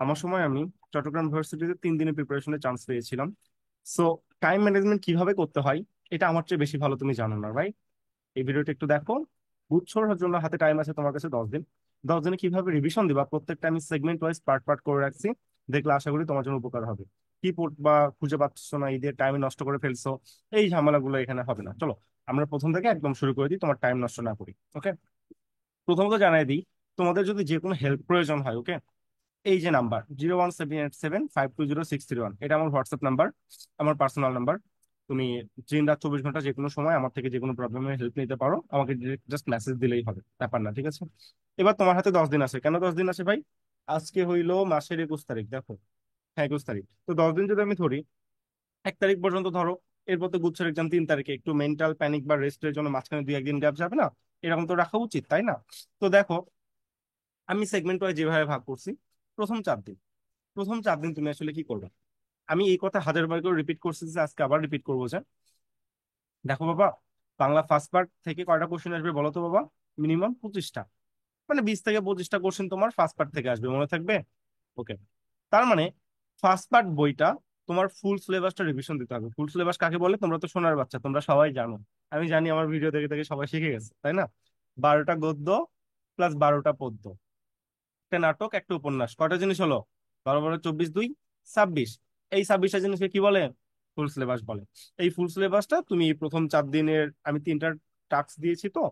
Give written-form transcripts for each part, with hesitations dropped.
আমার সময় আমি চট্টগ্রাম ইউনিভার্সিটিতে 3 দিনের প্রিপারেশনের চান্স পেয়েছিলাম। সো টাইম ম্যানেজমেন্ট কিভাবে করতে হয় এটা আমার চেয়ে বেশি ভালো তুমি জানো না, রাইট? এই ভিডিওটা একটু দেখো। গুচ্ছর জন্য হাতে টাইম আছে তোমার কাছে 10 দিন। 10 দিনে কিভাবে রিভিশন দিবা প্রত্যেকটা আমি সেগমেন্ট ওয়াইজ পার্ট পার্ট করে রাখছি। দেখলে আশা করি তোমার জন্য উপকার হবে। কি পড়বা খুঁজে পাচ্ছ না, ঈদের টাইমে নষ্ট করে ফেলছো, এই ঝামেলাগুলো এখানে হবে না। চলো আমরা প্রথম থেকে একদম শুরু করে দিই, তোমার টাইম নষ্ট না করি। ওকে, প্রথমত জানাই দিই, তোমাদের যদি যে কোনো হেল্প প্রয়োজন হয়, ওকে, এই যে নাম্বার 01787520631, এটা আমার হোয়াটসঅ্যাপ নাম্বার, আমার পার্সোনাল নাম্বার। তুমি দিন রাত 24 ঘন্টা যে কোনো সময় আমার থেকে যে কোনো প্রবলেমে হেল্প নিতে পারো, আমাকে জাস্ট মেসেজ দিলেই হবে, ব্যাপার না, ঠিক আছে? এবার তোমার হাতে 10 দিন আছে। কেন 10 দিন আছে ভাই? আজকে হইলো মাসের 21 তারিখ, দেখো। হ্যাঁ, 21 তারিখ। তো 10 দিন যদি আমি ধরি, 1 তারিখ পর্যন্ত ধরো। এরপর তো গুচ্ছের এক্সাম 3 তারিখে, একটু মেন্টাল প্যানিক বা রেস্টের জন্য মাঝখানে 2-1 দিন গ্যাপ যাবে না? এরকম তো রাখা উচিত, তাই না? তো দেখো, আমি সেগমেন্ট ওয়াইজ যেভাবে ভাগ করছি, প্রথম 4 দিন, প্রথম 4 দিন তুমি আসলে কি করবে? আমি এই কথা হাজারবার করে রিপিট করছি, যে আজকে আবার রিপিট করবো যে, দেখো বাবা, বাংলা ফার্স্ট পার্ট থেকে কয়টা কোশ্চেন আসবে বলো তো বাবা? মিনিমাম 25টা। মানে 20 থেকে 25টা কোশ্চেন তোমার ফার্স্ট পার্ট থেকে আসবে, মনে থাকবে? ওকে, তার মানে ফার্স্ট পার্ট বইটা তোমার ফুল সিলেবাসটা রিভিশন দিতে হবে। ফুল সিলেবাস কাকে বলে? তোমরা তো সোনার বাচ্চা, তোমরা সবাই জানো। আমি জানি, আমার ভিডিও দেখে দেখে সবাই শিখে গেছে, তাই না? 12টা গদ্য প্লাস 12টা পদ্য, একটা নাটক, একটা উপন্যাস, কয়টা জিনিস হলো? 12 12 24 2 26। এই 26টা জিনিসকে কি বলে? ফুল সিলেবাস বলে। এই ফুল সিলেবাসটা তুমি এই প্রথম 4 দিনের, আমি 3টা টাস্ক দিয়েছি তো,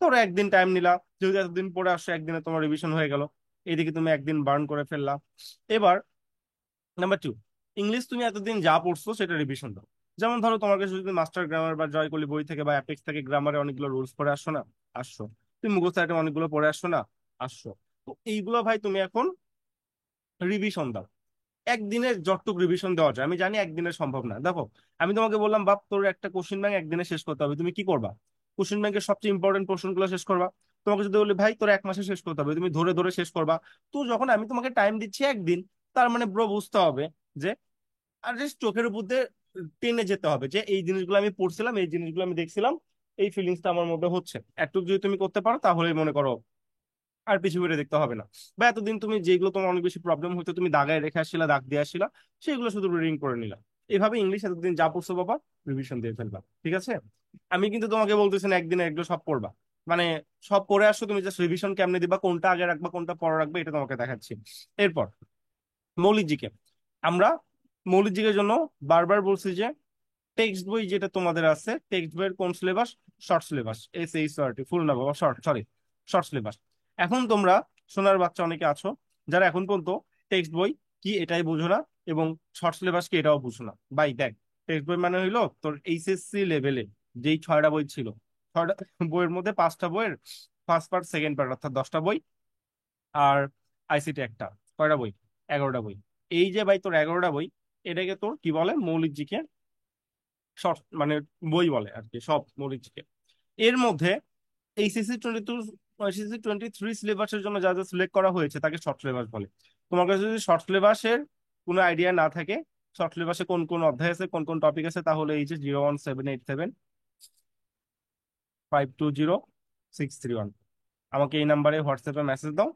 ধরো একদিন টাইম নিলা, যদি এতদিন পরে আসো একদিনে তোমার রিভিশন হয়ে গেল। এইদিকে তুমি একদিন বার্ন করে ফেললা। এবার নাম্বার 2, ইংলিশ তুমি এতদিন যা পড়ছো সেটা রিভিশন দাও। যেমন ধরো তোমার কাছে যদি মাস্টার গ্রামার বা জয়কলি বই থেকে বা অ্যাপেক্স থেকে গ্রামারে অনেকগুলো রুলস পড়ে আসছো না? আসছো। তুমি মুখস্থ আইটেম অনেকগুলো পড়ে আসছো না? আসছো। তো এইগুলো ভাই তুমি এখন রিভিশন দাও। একদিনের যতটুকু রিভিশন দেওয়া যায়, আমি জানি একদিনে সম্ভব না। দেখো, আমি তোমাকে বললাম বাপ, তোর একটা কোশ্চেন ব্যাংক একদিনে শেষ করতে হবে, তুমি কি করবা? কোশ্চেন ব্যাংকের সবচেয়ে ইম্পর্টেন্ট প্রশ্নগুলো শেষ করবা। তোমাকে যদি বলি ভাই তোর 1 মাসে শেষ করতে হবে, তুমি ধরে ধরে শেষ করবা। তো যখন আমি তোমাকে টাইম দিচ্ছি একদিন, তার মানে ব্রো বুঝতে হবে যে, আর জাস্ট চোখের উপর দিয়ে টেনে যেতে হবে যে এই জিনিসগুলো আমি পড়ছিলাম, এই জিনিসগুলো আমি দেখছিলাম, এই ফিলিংসটা আমার মধ্যে হচ্ছে। একটু যদি তুমি করতে পারো তাহলেই মনে করো আর পিছু ফিরে দেখতে হবে না। বা এতদিন তুমি যেগুলো তোমার অনেক বেশি প্রবলেম হতো, তুমি দাগায় রেখে আসছিলা, দাগ দিয়ে আসছিলা, সেগুলো শুধু রিডিং করে নিলা। এইভাবে ইংলিশ এতদিন যা পড়ছো বাবা, রিভিশন দিয়ে ফেলবা, ঠিক আছে? আমি কিন্তু তোমাকে বলতেছি না একদিনে এগুলো সব পড়বা। মানে সব পড়ে আসছো, তুমি জাস্ট রিভিশন কেমনে দিবা, কোনটা আগে রাখবা কোনটা পরে রাখবা, এটা তোমাকে দেখাচ্ছি। এরপর মৌলিক জিকে। আমরা মৌলিক জিকের জন্য বারবার বলছি যে, টেক্সট বই যেটা তোমাদের আছে, টেক্সট বইয়ের কোন সিলেবাস? শর্ট সিলেবাস, SHRT, ফুল না বাবা, শর্ট, সরি, শর্ট সিলেবাস। এখন তোমরা সোনার বাচ্চা অনেকে আছো যারা এখন পর্যন্ত টেক্সট বই কি এটাই বুঝো না, এবং শর্ট সিলেবাস কি এটাও বুঝো না। ভাই দেখ, টেক্সট বই মানে হইলো তোর HSC লেভেলে যেই 6টা বই ছিল, 6টা বইয়ের মধ্যে 5টা বইয়ের ফার্স্ট পার্ট সেকেন্ড পার্ট, অর্থাৎ 10টা বই, আর আইসিটি একটা, কয়টা বই? 11টা বই। এই যে ভাই তোর 11টা বই, এটাকে তোর কি বলে? মৌলিক জিকে শর্ট, মানে বই বলে আর কি, সব মরিচকে। এর মধ্যে এইচএসসি 22, এইচএসসি 23 সিলেবাসের জন্য যা যা সিলেক্ট করা হয়েছে তাকে শর্ট সিলেবাস বলে। তোমার কাছে যদি শর্ট সিলেবাসের কোনো আইডিয়া না থাকে, শর্ট সিলেবাসে কোন কোন অধ্যায় আছে, কোন কোন টপিক আছে, তাহলে এই যে 01787520631, আমাকে এই নাম্বারে হোয়াটসঅ্যাপে মেসেজ দাও।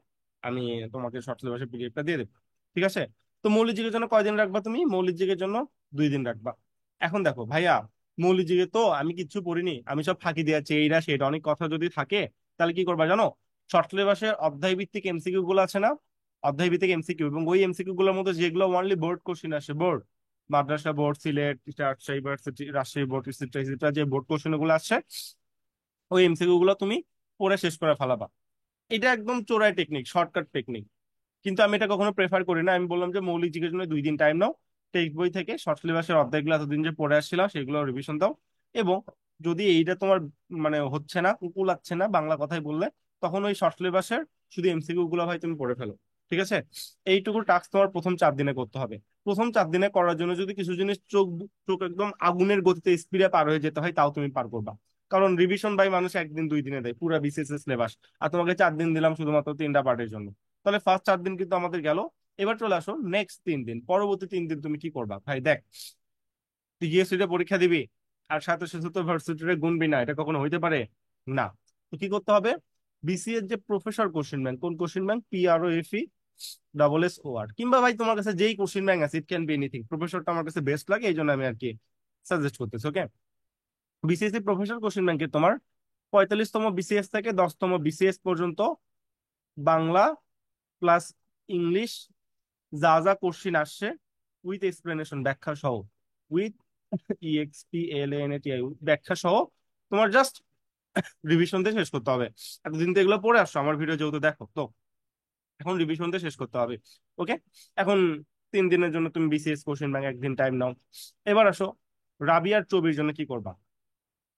আমি তোমাকে শর্ট সিলেবাসের পিডিএফটা দিয়ে দেবো, ঠিক আছে? তো মৌলিক যুগের জন্য কয়দিন রাখবা তুমি? মৌলিক যুগের জন্য 2 দিন রাখবা। এখন দেখো ভাইয়া, মৌলিক যুগে তো আমি কিচ্ছু পড়িনি, আমি সব ফাঁকি দিয়েছি, এইটা সেটা অনেক কথা যদি থাকে, তাহলে কি করবা জানো? শর্ট সিলেবাসের অধ্যায় ভিত্তিক এমসিকিউ গুলো আছে না? অধ্যায় ভিত্তিক এমসিকিউ, এবং ওই এমসিকিউ গুলোর মধ্যে যেগুলো অনলি বোর্ড কোশ্চিন আসে, বোর্ড, মাদ্রাসা board, Sylhet, Rajshahi varsity, Rajshahi board, ইসিটা ইসিটা, যে বোর্ড কোশ্চেন গুলো আসছে, ওই এমসিকিউ গুলো তুমি পড়ে শেষ করে ফেলাবা। এটা একদম চোরাই টেকনিক, শর্টকাট টেকনিক। কিন্তু আমি এটা কখনো প্রেফার করি না। আমি বললাম যে মৌলিক জিকের জন্য 2 দিন টাইম নাও, টেক্সট বই থেকে শর্ট সিলেবাসের অধ্যায়গুলো এতদিন যে পড়ে আসছিলাম সেগুলো রিভিশন দাও। এবং যদি এইটা তোমার মানে হচ্ছে না, কুলাচ্ছে না বাংলা কথাই বললে, তখন ওই শর্ট সিলেবাসের শুধু এমসিকিউ গুলো ভাই তুমি পড়ে ফেলো, ঠিক আছে? এইটুকু টাস্ক তোমার প্রথম 4 দিনে করতে হবে। প্রথম 4 দিনে করার জন্য যদি কিছু জিনিস চোখ চোখ একদম আগুনের গতিতে স্পিডে পার হয়ে যেতে হয়, তাও তুমি পার করবা। কারণ রিভিশন ভাই মানুষ 1 দিন 2 দিনে দেয় পুরো বিসিএস সিলেবাস, আর তোমাকে 4 দিন দিলাম শুধুমাত্র 3টা পার্টের জন্য। তাহলে ফার্স্ট 4 দিন কিন্তু আমাদের গেল। এবার চলে আসো নেক্সট 3 দিন, পরবর্তী 3 দিন তুমি কি করবা ভাই? দেখ, তুই জিএসসি পরীক্ষা দিবি আর সাথে সাথে তো ভার্সিটিতে গুনবি না, এটা কখনো হইতে পারে না। তো কি করতে হবে? বিসিএস যে প্রফেসর কোশ্চেন ব্যাংক, কোন কোশ্চেন ব্যাংক? PROFE SSOR, কিংবা ভাই তোমার কাছে যেই কোশ্চেন ব্যাংক আছে, ইট ক্যান বি এনিথিং, প্রফেসরটা আমার কাছে বেস্ট লাগে, এই জন্য আমি আর কি সাজেস্ট করতেছি। ওকে, বিসিএস প্রফেসর কোশ্চেন ব্যাংকে তোমার 45তম বিসিএস থেকে 10তম বিসিএস পর্যন্ত বাংলা প্লাস ইংলিশ যা যা কোশ্চিন আসছে উইথ এক্সপ্লেনেশন, ব্যাখ্যা সহ, উইথ EXPLANETI, ব্যাখ্যা সহ তোমার জাস্ট রিভিশন দিয়ে শেষ করতে হবে। এতদিন তো এগুলো পড়ে আসছো আমার ভিডিও যেহেতু দেখো, তো এখন রিভিশন দিয়ে শেষ করতে হবে। ওকে, এখন 3 দিনের জন্য তুমি বিসিএস কোশ্চেন ব্যাংক একদিন টাইম নাও। এবার আসো রাবিয়ার চবির জন্য কি করবা।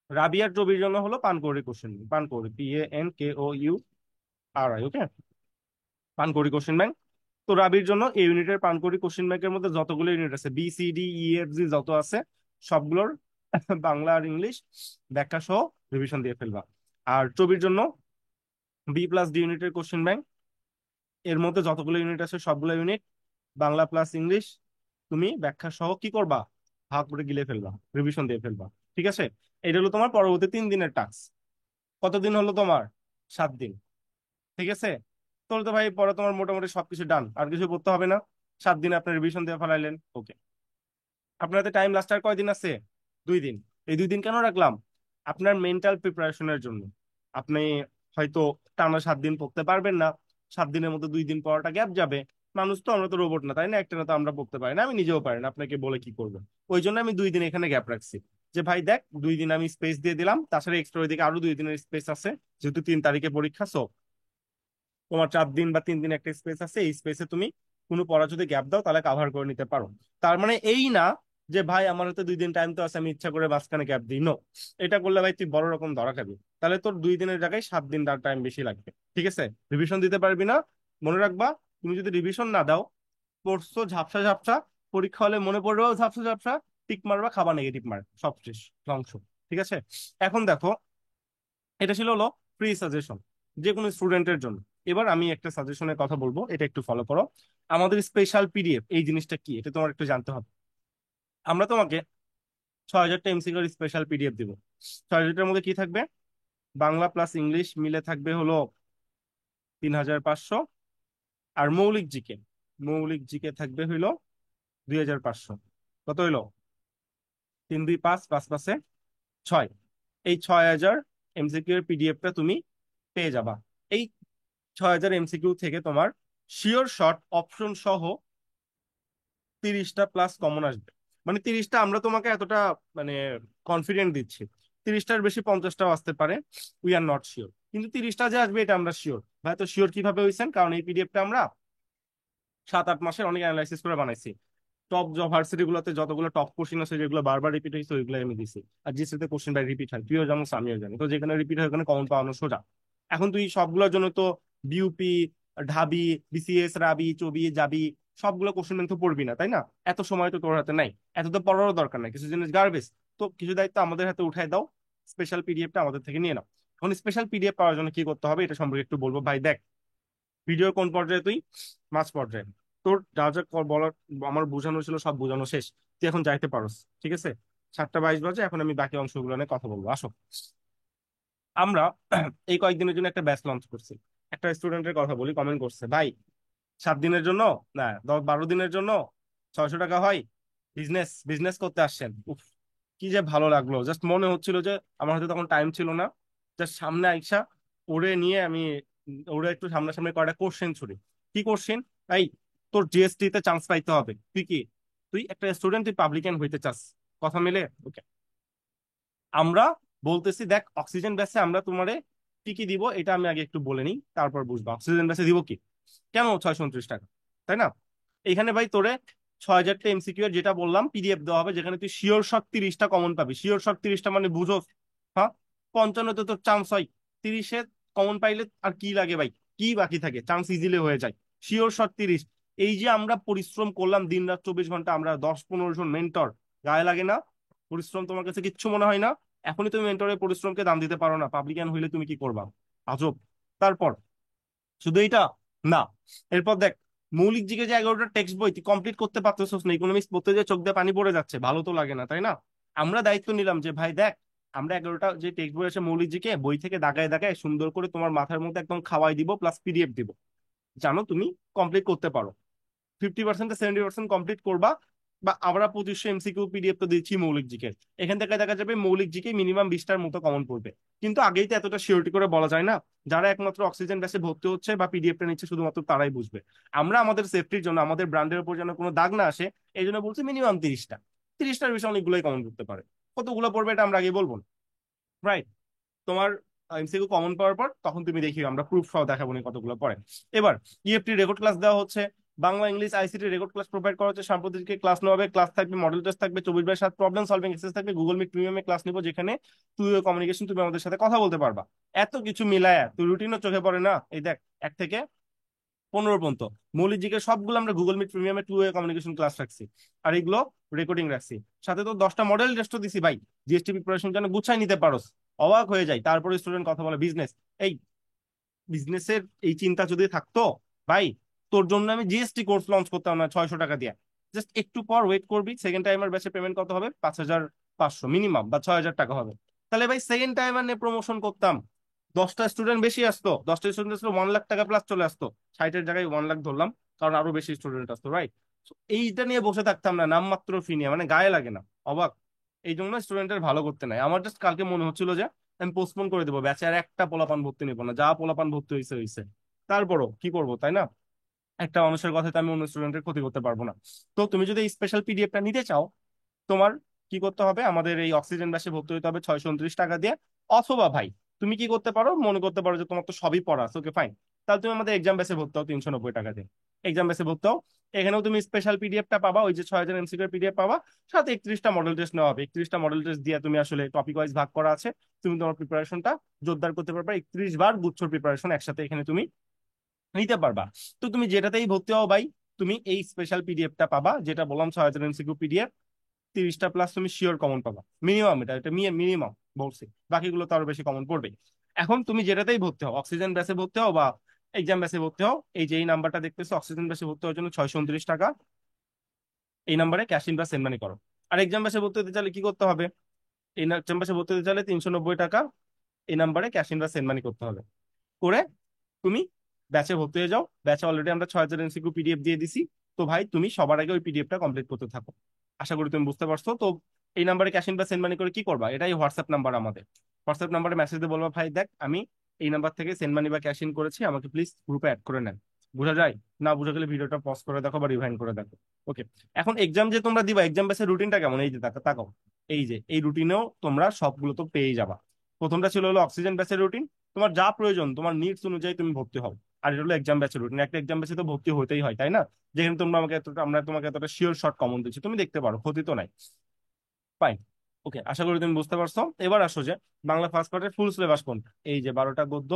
রাবিয়ার চবির জন্য হলো পানকৌড়ি কোশ্চেন, পানকৌড়ি, PANKOURI। ওকে, পানকৌড়ি কোশ্চেন ব্যাংক। তো রাবির জন্য এই ইউনিটের পানকৌড়ি কোশ্চেন ব্যাংকের মধ্যে যতগুলো ইউনিট আছে, BCDEFG যত আছে সবগুলোর বাংলা আর ইংলিশ ব্যাখ্যা সহ রিভিশন দিয়ে ফেলবা। আর চবির জন্য B+D ইউনিটের কোশ্চেন ব্যাংক, এর মধ্যে যতগুলো ইউনিট আছে সবগুলো ইউনিট বাংলা প্লাস ইংলিশ তুমি ব্যাখ্যা সহ কি করবা, ভাগ করে গিলে ফেলবা, রিভিশন দিয়ে ফেলবা। ঠিক আছে, এটা হলো তোমার পরবর্তী 3 দিনের টাস্ক। কতদিন হলো তোমার? 7 দিন। ঠিক আছে, তাহলে তো ভাই পরে তোমার মোটামুটি সবকিছু ডান, আর কিছু করতে হবে না। 7 দিনে আপনি রিভিশন দিয়ে ফেলাইলেন। ওকে, আপনার হাতে টাইম লাস্ট আর কয়দিন আছে? 2 দিন। এই 2 দিন কেন রাখলাম? আপনার মেন্টাল প্রিপারেশনের জন্য। আপনি হয়তো টানা 7 দিন পড়তে পারবেন না, 7 দিনের মধ্যে 2 দিন পড়াটা গ্যাপ যাবে। মানুষ তো, আমরা তো রোবট না, তাই না? একটা না তো আমরা পড়তে পারি না, আমি নিজেও পারি না, আপনাকে বলে কি করবো। ওই জন্য আমি 2 দিন এখানে গ্যাপ রাখছি, যে ভাই দেখ 2 দিন আমি স্পেস দিয়ে দিলাম, তাছাড়া এক্সট্রা ওইদিকে আরো 2 দিনের স্পেস আছে, যেহেতু 3 তারিখে পরীক্ষা। সো তোমার 4 দিন বা 3 দিন একটা স্পেস আছে, এই স্পেসে তুমি কোনো পড়া যদি গ্যাপ দাও তাহলে কাভার করে নিতে পারো। তার মানে এই না যে ভাই আমার হাতে 2 দিন টাইম তো আছে, আমি ইচ্ছা করে মাঝখানে গ্যাপ দিই। নো, এটা করলে ভাই তুই বড় রকম ধরা খাবি। তাহলে তোর 2 দিনের জায়গায় 7 দিন তার টাইম বেশি লাগবে। ঠিক আছে, রিভিশন দিতে পারবি না। মনে রাখবা, তুমি যদি রিভিশন না দাও, পড়ছো ঝাপসা ঝাপসা, পরীক্ষা হলে মনে পড়বেও ঝাপসা ঝাপসা, টিক মারবা, খাবা নেগেটিভ মার্ক, সব শেষ, ধ্বংস। ঠিক আছে, এখন দেখো, এটা ছিল হলো ফ্রি সাজেশন যে কোনো স্টুডেন্টের জন্য। এবার আমি একটা সাজেশনের কথা বলবো, এটা একটু ফলো করো। আমাদের স্পেশাল পিডিএফ এই জিনিসটা কি, এটা তোমার একটু জানতে হবে। আমরা তোমাকে 6,000টা এমসিকিউর স্পেশাল পিডিএফ দিব। 6,000টার মধ্যে কি থাকবে? বাংলা প্লাস ইংলিশ মিলে থাকবে হলো 3,500। আর মৌলিক জিকে থাকবে হইলো 2,500। কত হইলো? 3 2 5, 5 5 এ 6। এই 6,000 এমসিকিউ এর পিডিএফটা তুমি পেয়ে যাবা। এই 6,000 এমসিকিউ থেকে তোমার শিওর শর্ট অপশন সহ 30টা প্লাস কমন আসবে। মানে 30টা আমরা তোমাকে এতটা মানে কনফিডেন্ট দিচ্ছি, 30টার বেশি 50টাও আসতে পারে, উই আর নট শিওর, কিন্তু 30টা যে আসবে এটা আমরা শিওর। ভাই তো শিওর কিভাবে হয়েছেন? কারণ এই পিডিএফটা আমরা 7 8 মাসের অনেক অ্যানালাইসিস করে বানাইছি। টপ জব ভার্সিটি গুলোতে যতগুলো টপ কোশ্চিন আছে যেগুলো বারবার রিপিট হয়েছে ওইগুলো আমি দিছি। আর জিসিতে কোশ্চিন বাই রিপিট হয়, তুইও জানো আমিও জানি, তো যেখানে রিপিট হয় ওখানে কমন পাওয়ানো সোজা। এখন তুই সবগুলোর জন্য তো বিউপি, ঢাবি, বিসিএস, রাবি, চবি, জাবি সবগুলো কোশ্চেন ব্যাংক তো পড়বি না, তাই না? এত সময় তো তোর হাতে নাই, এত তো পড়ারও দরকার নাই, কিছু জিনিস গার্বেজ। তো কিছু দায়িত্ব আমাদের হাতে উঠাই দাও, স্পেশাল পিডিএফটা আমাদের থেকে নিয়ে নাও। এখন স্পেশাল পিডিএফ পাওয়ার জন্য কি করতে হবে এটা সম্পর্কে একটু বলবো। ভাই দেখ, ভিডিওর কোন পর্যায়ে তুই? মাঝ পর্যায়ে। তোর যা যা বলার আমার বোঝানো ছিল সব বোঝানো শেষ, তুই এখন যাইতে পারোস। ঠিক আছে, 7টা 22 বাজে, এখন আমি বাকি অংশগুলো নিয়ে কথা বলবো, আসো। আমরা এই কয়েকদিনের জন্য একটা ব্যাচ লঞ্চ করছি। একটা স্টুডেন্টের কথা বলি, কমেন্ট করছে, ভাই 7 দিনের জন্য, না 10 12 দিনের জন্য 600 টাকা হয়, বিজনেস বিজনেস করতে আসছেন। উফ, কি যে ভালো লাগলো, জাস্ট মনে হচ্ছিল যে আমার হাতে তখন টাইম ছিল না, জাস্ট সামনে আইসা ওরে নিয়ে আমি ওরে একটু সামনাসামনি কয়টা কোশ্চেন ছুড়ি। কি কোশ্চেন? এই, তোর জিএসটি তে চান্স পাইতে হবে, তুই কি, তুই একটা স্টুডেন্ট, তুই পাবলিকান হইতে চাস, কথা মিলে? ওকে, আমরা বলতেছি দেখ, অক্সিজেন ব্যাসে আমরা তোমারে কি কি দিব এটা আমি আগে একটু বলে নিই, তারপর বুঝবা অক্সিজেন ব্যাসে দিব কি। কেন 629 টাকা, তাই না? এখানে ভাই তোরে 6,000টা এমসিকিউ এর যেটা বললাম পিডিএফ দেওয়া হবে, যেখানে তুই শিওর শট 30টা কমন পাবি। শিওর শট 30টা মানে বুঝো, হ্যাঁ? 55-তে তোর চান্স হয়, 30-এ কমন পাইলে আর কি লাগে ভাই? কি বাকি থাকে? চান্স ইজিলি হয়ে যায়। Sure shot 30। এই যে আমরা পরিশ্রম করলাম দিন রাত 24 ঘন্টা, আমরা 10 15 জন মেন্টর, গায়ে লাগে না? পরিশ্রম তোমার কাছে কিচ্ছু মনে হয় না? এখনই তুমি মেন্টরের পরিশ্রমকে দাম দিতে পারো না, পাবলিকান হইলে তুমি কি করবা? আজব। তারপর শুধু এইটা না, এরপর দেখ, মৌলিক জিকে যে 11টা টেক্সট বই তুই কমপ্লিট করতে পারতেছিস না, ইকোনমিক্স পড়তে যে চোখ দিয়ে পানি পড়ে যাচ্ছে, ভালো তো লাগে না, তাই না? আমরা দায়িত্ব নিলাম যে ভাই দেখ, আমরা 11টা যে টেক্সট বই আছে মৌলিক জিকে, বই থেকে দাগায় দাগায় সুন্দর করে তোমার মাথার মধ্যে একদম খাওয়াই দিব, প্লাস পিডিএফ দিব। জানো তুমি কমপ্লিট করতে পারো, 50% 70% কমপ্লিট করবা। বা আমরা 2500 এমসিকিউ পিডিএফ তো দিচ্ছি মৌলিক জিকে, এখান থেকে দেখা যাবে মৌলিক জিকে মিনিমাম 20টার মতো কমন পড়বে। কিন্তু আগেই তো এতটা সিওরিটি করে বলা যায় না, যারা একমাত্র অক্সিজেন ব্যাচে ভর্তি হচ্ছে বা পিডিএফটা নিচ্ছে শুধুমাত্র তারাই বুঝবে। আমরা আমাদের সেফটির জন্য, আমাদের ব্র্যান্ডের উপর যেন কোনো দাগ না আসে, এই জন্য বলছি মিনিমাম 30টা, 30টার বেশি অনেকগুলোই কমন করতে পারে। কতগুলো পড়বে এটা আমরা আগে বলবো না, রাইট? তোমার এমসিকিউ কমন পাওয়ার পর তখন তুমি দেখি আমরা প্রুফ সহ দেখাবো নি কতগুলো পড়ে। এবার ইএফটি রেকর্ড ক্লাস দেওয়া হচ্ছে, Bangla English ICT record class provide করা হচ্ছে, সাম্প্রতিক ক্লাস নেওয়া হবে, ক্লাস থাকবে, মডেল টেস্ট থাকবে, 24/7 প্রবলেম সলভিং এক্সারসাইজ থাকবে, গুগল মিট প্রিমিয়ামে ক্লাস নিবো যেখানে তুই কমিউনিকেশন, তুমি আমাদের সাথে কথা বলতে পারবা। এত কিছু মিলায় তুই রুটিনও চোখে পড়ে না? এই দেখ, 1 থেকে 15 পর্যন্ত মৌলিক জিকে সবগুলো আমরা গুগল মিট প্রিমিয়ামে 2 ওয়ে কমিউনিকেশন ক্লাস রাখছি, আর এগুলো রেকর্ডিং রাখছি। সাথে তো 10টা মডেল টেস্টও দিছি ভাই, জিএসটি প্রিপারেশন যেন গুছাই নিতে পারোস। অবাক হয়ে যায়। তারপরে স্টুডেন্ট কথা বলে বিজনেস, এই বিজনেসের এই চিন্তা যদি থাকতো ভাই, তোর জন্য আমি জিএসটি কোর্স লঞ্চ করতাম না 600 টাকা দিয়ে। জাস্ট একটু পর ওয়েট করবি, সেকেন্ড টাইমার ব্যাচে পেমেন্ট কত হবে? 5500 মিনিমাম, বা 6000 টাকা হবে। তাহলে ভাই সেকেন্ড টাইমার নিয়ে প্রমোশন করতাম, 10টা স্টুডেন্ট বেশি আসতো, 10টা স্টুডেন্ট আসতো, 1 লাখ টাকা প্লাস চলে আসতো। 60-এর জায়গায় 1 লাখ ধরলাম, কারণ আরো বেশি স্টুডেন্ট আসতো, রাইট? এইটা নিয়ে বসে থাকতাম না নামমাত্র ফি নিয়ে, মানে গায়ে লাগে না? অবাক। এই জন্য স্টুডেন্টের ভালো করতে নাই। আমার জাস্ট কালকে মনে হচ্ছিল যে আমি পোস্টপোন করে দেবো, ব্যাচে আর একটা পোলাপান ভর্তি নিবো না, যা পোলাপান ভর্তি হয়েছে হয়েছে। তারপরও কি করবো, তাই না? একটা মানুষের কথাতে আমি অন্য স্টুডেন্টের ক্ষতি করতে পারবো না। তো তুমি যদি এই স্পেশাল পিডিএফটা নিতে চাও, তোমার কি করতে হবে, আমাদের এই অক্সিজেন ব্যাচে ভর্তি হতে হবে 629 টাকা দিয়ে। অথবা ভাই, তুমি কি করতে পারো, মনে করতে পারো যে তোমার তো সবই পড়া আছে, ওকে ফাইন, তাহলে তুমি আমাদের এক্সাম ব্যাচে ভর্তি হও 390 টাকা দিয়ে। এক্সাম ব্যাচে ভর্তি হও, এখানেও তুমি স্পেশাল পিডিএফটা পাবা, ওই যে 6000 এমসিকিউ পিডিএফ পাবা, সাথে 31টা মডেল টেস্ট নেওয়া হবে। 31টা মডেল টেস্ট দিয়ে তুমি আসলে টপিক ওয়াইজ ভাগ করা আছে, তুমি তোমার প্রিপারেশনটা জোরদার করতে পারবে। 31 বার গুচ্ছর প্রিপারেশন একসাথে এখানে তুমি নিতে পারবা। তো তুমি যেটাতেই ভর্তি হও ভাই, তুমি এই স্পেশাল পিডিএফটা পাবা, যেটা বললাম 6000 এমসিকিউ পিডিএফ, 30টা প্লাস তুমি শিওর কমন পাবা মিনিমাম, এটা এটা মিনিমাম বলছি, বাকিগুলো তো আরো বেশি কমন পড়বে। এখন তুমি যেটাতেই ভর্তি হও, অক্সিজেন ব্যাসে ভর্তি হও বা এক্সাম ব্যাসে ভর্তি হও, এই যে এই নাম্বারটা দেখতেছো, অক্সিজেন ব্যাসে ভর্তি হওয়ার জন্য 629 টাকা, এই নাম্বারে ক্যাশ ইন বা সেন্ড মানি করো। আর এক্সাম ব্যাসে ভর্তি হতে চাইলে কি করতে হবে? এই এক্সাম ব্যাসে ভর্তি হতে চাইলে 390 টাকা, এই নাম্বারে ক্যাশ ইন বা সেন্ড মানি করতে হবে। করে তুমি ব্যাচে ভর্তি হয়ে যাও। ব্যাচে অলরেডি আমরা 6000 এমসিকিউ পিডিএফ দিয়ে দিছি। তো ভাই তুমি সবার আগে ওই পিডিএফটা কমপ্লিট করতে থাকো। আশা করি তুমি বুঝতে পারছো তো। এই নাম্বারে ক্যাশ ইন বা সেন্ড মানি করে কি করবা, এটাই হোয়াটসঅ্যাপ নাম্বার আমাদের। হোয়াটসঅ্যাপ নাম্বারে মেসেজ দিয়ে বলবা, ভাই দেখ আমি এই নাম্বার থেকে সেন্ড মানি বা ক্যাশ ইন করেছি, আমাকে প্লিজ গ্রুপে অ্যাড করে নেন। বোঝা যায়? না বুঝা গেলে ভিডিওটা পজ করে দেখো বা রিভাইন্ড করে দেখো। ওকে। এখন এক্সাম যে তোমরা দিবা, এক্সাম বেসের রুটিনটা কেমন, এই যে তাকাও, এই যে এই রুটিনেও তোমরা সবগুলো তো পেয়ে যাবা। প্রথমটা ছিল হলো অক্সিজেন ব্যাচের রুটিন, তোমার যা প্রয়োজন তোমার নিডস অনুযায়ী তুমি ভর্তি হও। আর এটা হলো এক্সাম ব্যাচের রুটিন, একটা এক্সাম ব্যাচে তো ভর্তি হতেই হয়, তাই না? যেখানে তোমরা আমাকে এতটা, আমরা তোমাকে এতটা শিওর শর্ট কমন দিচ্ছি, তুমি দেখতে পারো, ক্ষতি তো নাই। ফাইন। ওকে, আশা করি তুমি বুঝতে পারছো। এবার আসো যে বাংলা ফার্স্ট পার্টের ফুল সিলেবাস কোনটা। এই যে 12টা গদ্য,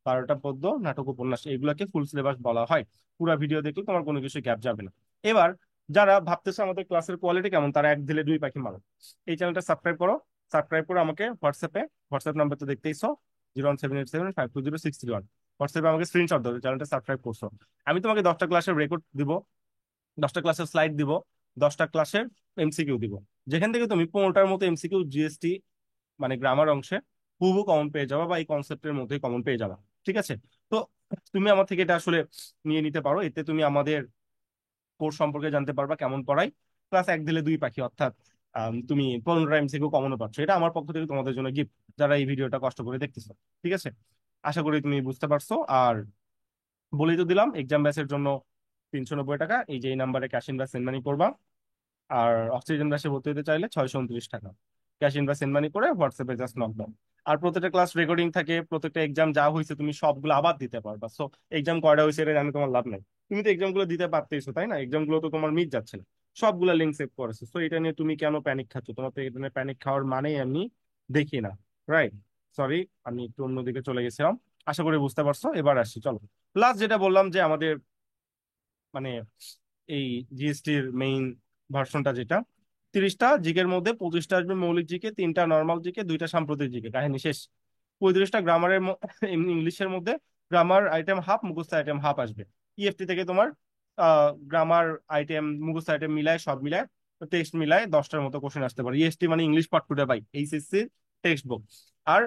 12টা পদ্য, নাটক, উপন্যাস, এইগুলাকে ফুল সিলেবাস বলা হয়। পুরো ভিডিও দেখলে তোমার কোনো কিছু গ্যাপ যাবে না। এবার যারা ভাবতেছে আমাদের ক্লাসের কোয়ালিটি কেমন, তারা এক দিলে দুই পাখি মারো। এই চ্যানেলটা সাবস্ক্রাইব করো। সাবস্ক্রাইব করে আমাকে হোয়াটসঅ্যাপে, হোয়াটসঅ্যাপ নাম্বার তো দেখতেইছো, 01787520631, হোয়াটসঅ্যাপে আমাকে স্ক্রিনশট দাও চ্যানেলটা সাবস্ক্রাইব করছো। আমি তোমাকে 10টা ক্লাসের রেকর্ড দিব, 10টা ক্লাসের স্লাইড দিব, 10টা ক্লাসের এমসিকিউ দিব, যেখান থেকে তুমি 15টার মতো এমসিকিউ জিএসটি মানে গ্রামার অংশে হুবহু কমন পেয়ে যাবা, বা এই কনসেপ্টের মধ্যেই কমন পেয়ে যাবা। ঠিক আছে? তো তুমি আমার থেকে এটা আসলে নিয়ে নিতে পারো, এতে তুমি আমাদের কোর্স সম্পর্কে জানতে পারবা কেমন পড়াই, প্লাস এক দিলে দুই পাখি, অর্থাৎ তুমি 15টা এমসিকিউ কমনও পাচ্ছ। এটা আমার পক্ষ থেকে তোমাদের জন্য গিফট, যারা এই ভিডিওটা কষ্ট করে দেখতেছো। ঠিক আছে? আশা করি তুমি বুঝতে পারছো। আর বলেই তো দিলাম, এক্সাম ব্যাচের জন্য 390 টাকা, এই যে এই নাম্বারে ক্যাশ ইন বা সেন্ড মানি করবা। আর অক্সিজেন ব্যাচে ভর্তি হতে চাইলে 629 টাকা, ক্যাশ ইন বা সেন্ড মানি করে হোয়াটসঅ্যাপে জাস্ট নক দাও। আর প্রত্যেকটা ক্লাস রেকর্ডিং থাকে, প্রত্যেকটা এক্সাম যা হয়েছে তুমি সবগুলো আবার দিতে পারবা। সো এক্সাম কয়টা হয়েছে এটা জানি তোমার লাভ নাই, তুমি তো এক্সাম গুলো দিতে পারতেইছো, তাই না? এক্সাম গুলো তো তোমার মিস যাচ্ছে না, সবগুলা লিঙ্ক সেভ করেছো। তো এটা নিয়ে তুমি কেন প্যানিক খাচ্ছ? তোমার তো এটা নিয়ে প্যানিক খাওয়ার মানেই আমি দেখি না, রাইট? সরি, আমি একটু অন্যদিকে চলে গেছিলাম। আশা করি বুঝতে পারছো। এবার আসছি, চলো। লাস্ট যেটা বললাম যে আমাদের মানে এই জিএসটির মেইন ভার্সনটা যেটা, 30টা জিকের মধ্যে 25টা আসবে মৌলিক জিকে, 3টা নর্মাল জিকে, 2টা সাম্প্রতিক জিকে, কাহিনী শেষ। 35টা গ্রামারের ইংলিশের মধ্যে গ্রামার আইটেম হাফ, মুখস্থ আইটেম হাফ আসবে। ইএফটি থেকে তোমার গ্রামার আইটেম, মুখস্থ আইটেম মিলায়, সব মিলায়, টেক্সট মিলায় 10টার মতো কোশ্চেন আসতে পারে। ইএসটি মানে English part two by HSC textbook. আর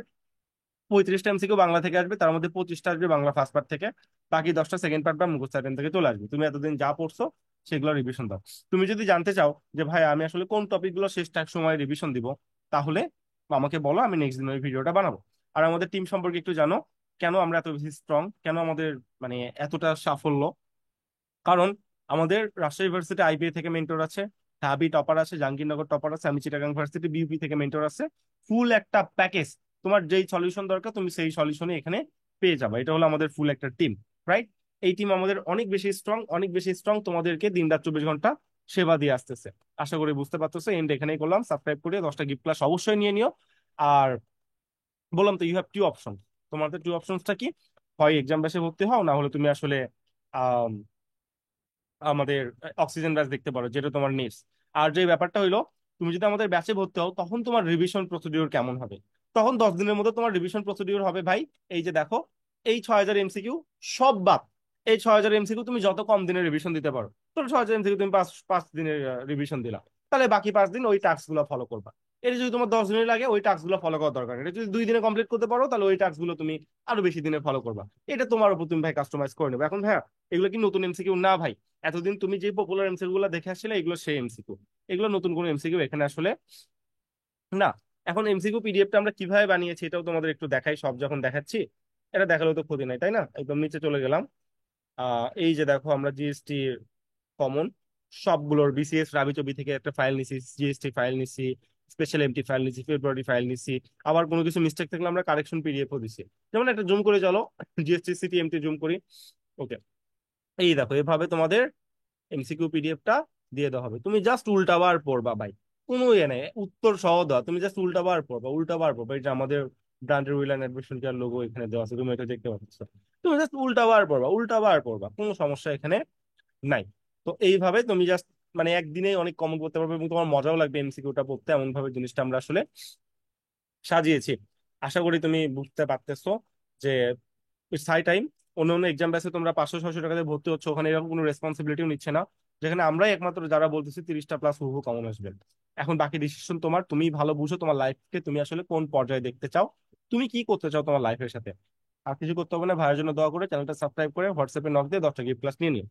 35টা এমসিকিউ বাংলা থেকে আসবে, তার মধ্যে 25টা আসবে বাংলা ফার্স্ট পার্ট থেকে, বাকি 10টা সেকেন্ড পার্ট বা মুখস্থ আইটেম থেকে চলে আসবে। তুমি এতদিন যা পড়ছো সেগুলো রিভিশন দাও। তুমি যদি জানতে চাও যে ভাই আমি আসলে কোন টপিক গুলো শেষ সময় রিভিশন দিব, তাহলে আমাকে বলো, আমি নেক্সট দিন ওই ভিডিওটা বানাবো। আর আমাদের টিম সম্পর্কে একটু জানো, কেন আমরা এত বেশি স্ট্রং, কেন আমাদের মানে এতটা সাফল্য। কারণ আমাদের রাজশাহী ইউনিভার্সিটি আইবিএ থেকে মেন্টর আছে, ঢাবি টপার আছে, জাহাঙ্গীরনগর টপার আছে, আমি চিটাগাং ইউনিভার্সিটি বিউপি থেকে মেন্টর আছে। ফুল একটা প্যাকেজ, তোমার যেই সলিউশন দরকার তুমি সেই সলিউশনে এখানে পেয়ে যাবে। এটা হলো আমাদের ফুল একটা টিম, রাইট? এই টিম আমাদের অনেক বেশি স্ট্রং, অনেক বেশি স্ট্রং, তোমাদেরকে দিন রাত 24 ঘন্টা সেবা দিয়ে আসতেছে। আশা করি বুঝতে পারতেছো। এন্ড এখানেই করলাম, সাবস্ক্রাইব করে 10টা গিফট ক্লাস অবশ্যই নিয়ে নিও। আর বললাম তো, ইউ হ্যাভ টু অপশন। তোমাদের টু অপশনসটা কি? হয় এক্সাম বেসে ভর্তি হও, না হলে তুমি আসলে আমাদের অক্সিজেন ব্যাচ দেখতে পারো, যেটা তোমার নিডস। আর যে ব্যাপারটা হইলো, তুমি যদি আমাদের ব্যাচে ভর্তি হও, তখন তোমার রিভিশন প্রসিডিউর কেমন হবে? তখন 10 দিনের মধ্যে তোমার রিভিশন প্রসিডিউর হবে ভাই। এই যে দেখো, এই 6000 এমসিকিউ সব বাদ। এই 6000 এমসিকিউ তুমি যত কম দিনের রিভিশন দিতে পারো, তো 6000 এমসিকিউ তুমি পাঁচ পাঁচ দিনের রিভিশন দিলা, তাহলে বাকি 5 দিন ওই টাস্ক গুলো ফলো করবা। এটা যদি তোমার 10 দিনের লাগে, ওই টাস্ক গুলো ফলো করার দরকার নেই। এটা যদি 2 দিনে কমপ্লিট করতে পারো, তাহলে ওই টাস্ক গুলো তুমি আরো বেশি দিনে ফলো করবা। এটা তোমার উপর, তুমি ভাই কাস্টমাইজ করে নেবে। এখন হ্যাঁ, এগুলো কি নতুন এমসিকিউ না ভাই। এতদিন তুমি যে পপুলার এমসিকিউ গুলো দেখে আসছিলে, এগুলো সেই এমসিকিউ। এগুলো নতুন কোনো এমসিকিউ এখানে আসলে না। এখন এমসিকিউ পিডিএফটা আমরা কিভাবে বানিয়েছি এটাও তোমাদের একটু দেখাই, সব যখন দেখাচ্ছি। এটা দেখালেও তো ক্ষতি নাই, তাই না? একদম নিচে চলে গেলাম। এই যে দেখো, আমরা জিএসটি কমন সবগুলোর বিসিএস রাবিচবি থেকে একটা ফাইল নিছি, জিএসটি ফাইল নিছি, স্পেশাল এমটি ফাইল নিছি, ফেব্রুয়ারি ফাইল নিছি। আবার কোনো কিছু মিস্টেক থাকলে আমরা কারেকশন পিডিএফও দিছি। যেমন একটা জুম করে চলো, জিএসটি সিটি এমটি জুম করি। ওকে, এই দেখো, এভাবে তোমাদের এমসিকিউ পিডিএফটা দিয়ে দেওয়া হবে। তুমি জাস্ট উল্টাবার পড়বা ভাই, কোনো ইয়ে নেই, উত্তর সহ দেওয়া, তুমি জাস্ট উল্টাবার পড়বা, উল্টাবার পড়বা। এটা আমাদের ব্র্যান্ডের will and admission care logo এখানে দেওয়া আছে, তুমি এটা দেখতে পাচ্ছ। তুমি জাস্ট উল্টাবার পড়বা, উল্টাবার পড়বা, কোনো সমস্যা এখানে নাই। তো এইভাবে তুমি জাস্ট মানে একদিনে অনেক কমন করতে পারবে, এবং তোমার মজাও লাগবে এমসিকিউটা পড়তে। এমন ভাবে জিনিসটা আমরা আসলে সাজিয়েছি। আশা করি তুমি বুঝতে পারতেছো যে ইটস হাই টাইম। অন্য অন্য এক্সাম ব্যাচে তোমরা 500-600 টাকা দিয়ে ভর্তি হচ্ছে, ওখানে এরকম কোনো রেসপন্সিবিলিটিও নিচ্ছে না, যেখানে আমরাই একমাত্র যারা বলতেছি 30টা প্লাস হুবহু কমন আসবে। এখন বাকি ডিসিশন তোমার, তুমি ভালো বুঝো তোমার লাইফকে তুমি আসলে কোন পর্যায়ে দেখতে চাও, তুমি কি করতে চাও তোমার লাইফের সাথে। আর কিছু করতে হবে না, ভাইয়ের জন্য দোয়া করে চ্যানেলটা সাবস্ক্রাইব করে হোয়াটসঅ্যাপে নক দিয়ে 10টা গিফট ক্লাস নিয়ে নিও।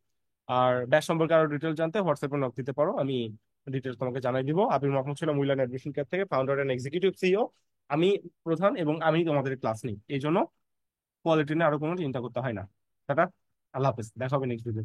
আর ব্যাচ সম্পর্কে আরো ডিটেল জানতে হোয়াটসঅ্যাপে নক দিতে পারো, আমি ডিটেলস তোমাকে জানাই দিব। আবির মাহমুদ ছিলাম উইলান অ্যাডমিশন কেয়ার থেকে, ফাউন্ডার এন্ড এক্সিকিউটিভ সিইও। আমি প্রধান, এবং আমি তোমাদের ক্লাস নিই, এই জন্য কোয়ালিটি নিয়ে আরো কোনো চিন্তা করতে হয় না। টাটা, আল্লাহ হাফেজ, দেখা হবে নেক্সট ভিডিও।